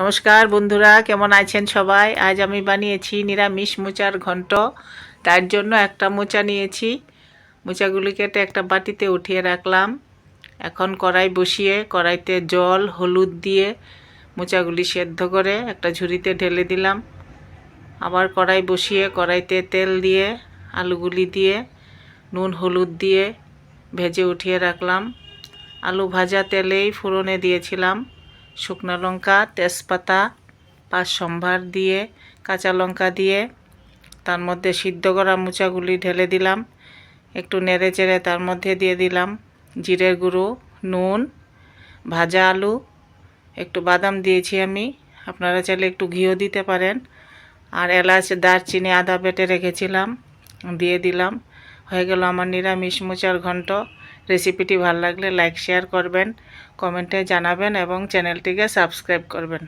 নমস্কার বন্ধুরা, কেমন আছেন সবাই? আজ আমি বানিয়েছি নিরামিষ মোচার ঘন্ট। তার জন্য একটা মোচা নিয়েছি। মোচাগুলি কেটে একটা বাটিতে উঠিয়ে রাখলাম। এখন কড়াই বসিয়ে কড়াইতে জল হলুদ দিয়ে মোচাগুলি সেদ্ধ করে একটা ঝুড়িতে ঢেলে দিলাম। আবার কড়াই বসিয়ে কড়াইতে তেল দিয়ে আলুগুলি দিয়ে নুন হলুদ দিয়ে ভেজে উঠিয়ে রাখলাম। আলু ভাজা তেলেই ফোড়নে দিয়েছিলাম শুকনো লঙ্কা, তেজপাতা, পাঁচ সম্ভার দিয়ে কাঁচা লঙ্কা দিয়ে তার মধ্যে সিদ্ধ করা মোচাগুলি ঢেলে দিলাম। একটু নেড়ে চেড়ে তার মধ্যে দিয়ে দিলাম জিরের গুঁড়ো, নুন, ভাজা আলু, একটু বাদাম দিয়েছি আমি, আপনারা চাইলে একটু ঘিও দিতে পারেন, আর এলাচ, দারচিনি, আদা বেটে রেখেছিলাম দিয়ে দিলাম। হয়ে গেল আমার নিরামিষ মোচার ঘন্ট। রেসিপিটি ভালো লাগলে লাইক শেয়ার করবেন, কমেন্টে জানাবেন এবং চ্যানেলটিকে সাবস্ক্রাইব করবেন।